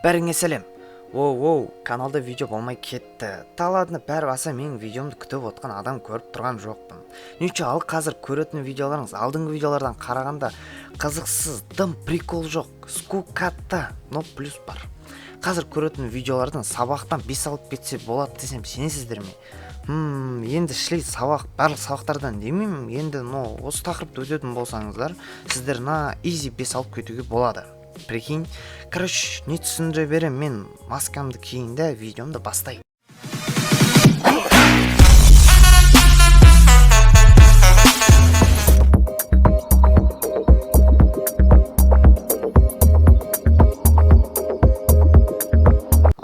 Бәріңе сәлем. Оу, каналда видео болмай кетті. Таладыны бәрі баса менің видеомды күтіп отқан адам көріп тұрған жоқпын. Нүйче ал қазір көретін видеоларыңыз алдыңғы видеолардан қарағанда қызықсыз, дым прикол жоқ, скукатта, но плюс бар. Қазір көретін видеолардың сабақтан 5 алып кетсе болады десем сенесіздер ме? Енді шлей сабақ, барлық сабақтардан демеймін. Енді осы тақырыпты өтетін болсаңыздар, сіздер easy 5 алып кетуге болады. Прикинь, короче, не түсіндіре берем, мен маскамды киейін де видеомды бастайын.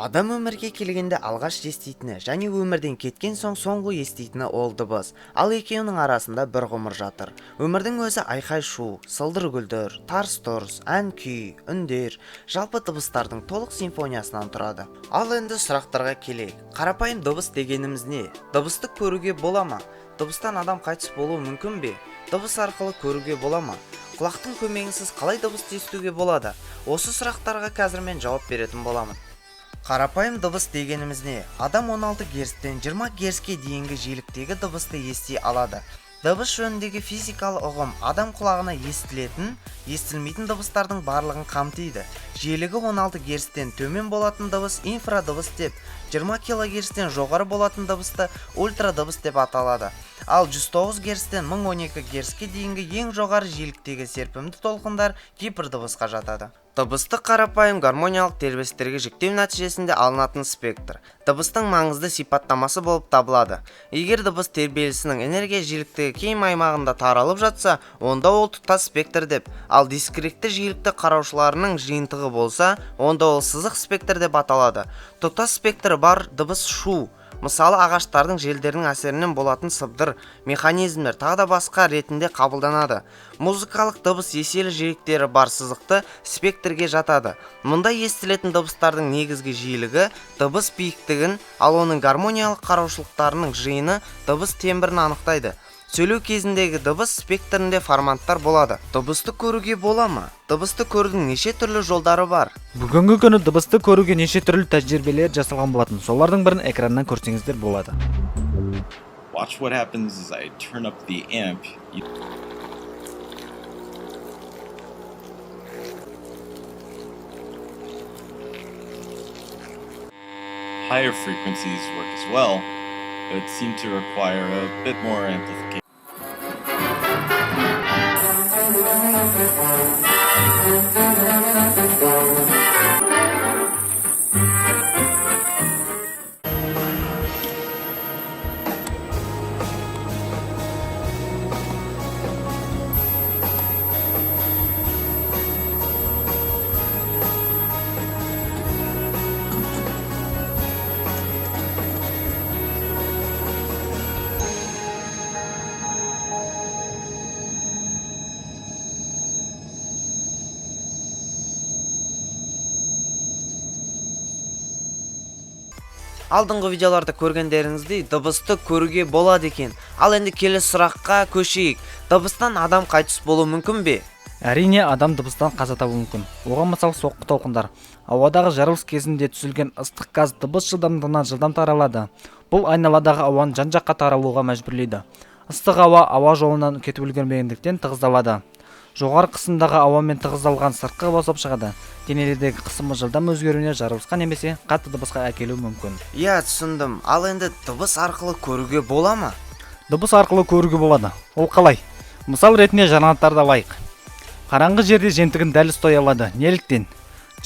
Адам өмірге келгенде алғаш естейтіні және өмірден кеткен соң соңғы естейтіні ол дыбыс. Ал екеуінің арасында бір ғұмыр жатыр. Өмірдің өзі айқай-шу, сылдыр-гүлдір, тарс-тұрс, ән-күй, үндер, жалпы дыбыстардың толық симфониясынан тұрады. Ал енді сұрақтарға келейік. Қарапайым дыбыс дегеніміз не? Дыбысты көруге бола ма? Дыбыстан адам қайтыс болуы мүмкін бе? Дыбыс арқылы көруге бола ма? Құлақтың көмегінсіз қалай дыбысты естуге болады? Осы сұрақтарға қазір мен жауап беретін боламын. Қарапайым дыбыс дегеніміз не? Адам 16 герцтен 20 герцке дейінгі жиіліктегі дыбысты ести алады. Дыбыс жөніндегі физикалық ұғым адам құлағына естілетін, естілмейтін дыбыстардың барлығын қамтиды. Жиілігі 16 герцтен төмен болатын дыбыс инфрадыбыс деп, 20 кГц жоғары болатын дыбысты ультрадыбыс деп аталады. Ал 109 герцтен 1012 герцке дейінгі ең жоғары жиіліктегі серпімді толқындар гипердыбысқа жатады. Дыбысты қарапайым гармониялық тербелістерге жіктеу нәтижесінде алынатын спектр. Дыбыстың маңызды сипаттамасы болып табылады. Егер дыбыс тербелісінің энергия жиіліктігі кең аймағында таралып жатса, онда ол тұтас спектр деп, ал дискретті жиілікті қараушыларының жиынтығы болса, онда ол сызық спектр деп аталады. Тұтас спектрі бар дыбыс шу, мысалы ағаштардың желдерінің әсерінен болатын сыбдыр, механизмдер тағы да басқа ретінде қабылданады. Музыкалық дыбыс еселі жиіліктері бар сызықты спектрге жатады. Мұнда естілетін дыбыстардың негізгі жиілігі дыбыс биіктігін, ал оның гармониялық қараушылықтарының жиыны дыбыс тембрін анықтайды. Сөйлеу кезіндегі дыбыс спектрінде форматтар болады. Дыбысты көруге бола ма? Дыбысты көрудің неше түрлі жолдары бар? Бүгінгі күні дыбысты көруге неше түрлі тәжірибелер жасалған болатын. Солардың бірін экраннан көрсеңіздер болады. Watch what happens as I turn up the amp. Higher frequencies work as well, but seem to require a bit more amplification. Алдыңғы видеоларда көргендеріңіздей дыбысты көруге болады екен. Ал енді келесі сұраққа көшейік. Дыбыстан адам қайтыс болуы мүмкін бе? Әрине, адам дыбыстан қаза табуы мүмкін. Оған мысал соққы толқындар. Ауадағы жарылыс кезінде түзілген ыстық газ дыбыс жылдамдығынан жылдам таралады. Бұл айналадағы ауаны жан-жаққа таралуға мәжбүрлейді. Ыстық ауа жолынан кетіп үлгермегендіктен тығыздалады. Жоғары қысымдағы ауамен тығыздалған сыртқы босап шығады. Денелердегі қысымы жылдам өзгеруіне жарылысқа немесе қатты дыбысқа әкелуі мүмкін. Иә, түсіндім. Ал енді дыбыс арқылы көруге бола ма? Дыбыс арқылы көруге болады. Ол қалай? Мысал ретінде жарғанаттарды алайық. Қараңғы жерде жемтігін дәл ұстай алады. Неліктен?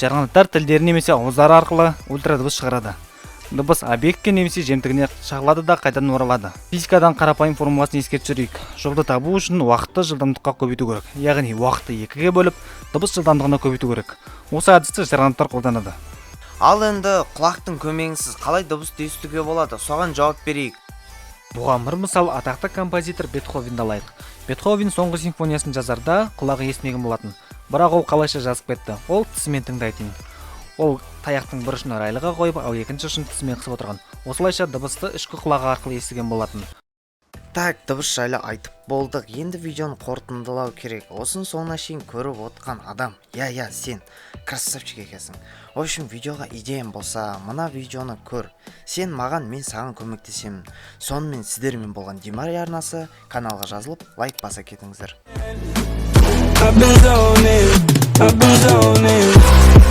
Жарғанаттар тілдері немесе ауыздары арқылы ультрадыбыс шығарады. Дыбыс объектке немесе жемтігіне шағылады да қайтадан оралады. Физикадан қарапайым формуласын ескеріп жүрейік. Жолды табу үшін уақытты жылдамдыққа көбейту керек. Яғни уақытты екіге бөліп, дыбыс жылдамдығына көбейту керек. Осы әдісті жарғанаттар қолданады. Ал енді құлақтың көмегінсіз қалай дыбысты естуге болады? Соған жауап берейік. Бұған бір мысал атақты композитор Бетховенді алайық. Бетховен соңғы симфониясын жазарда құлағы естімеген болатын. Бірақ ол қалайша жазып кетті? Ол тісімен тыңдайтын. Ол таяқтың бір ұшын райлыға қойып, ал екінші ұшын тісімен қысып отырған. Осылайша дыбысты ішкі құлағы арқылы естіген болатын. Так, дыбыс жайлы айтып болдық. Енді видеоны қорытындылау керек. Осын соңына шейін көріп отқан адам. Я, сен красавчик екенсің. В общем, видеоға идеям болса, мына видеоны көр. Сен маған, мен саған көмектесемін. Сонымен сіздермен болған Димарий арнасы. Каналға жазылып, лайк баса кетіңіздер. I've been zoning.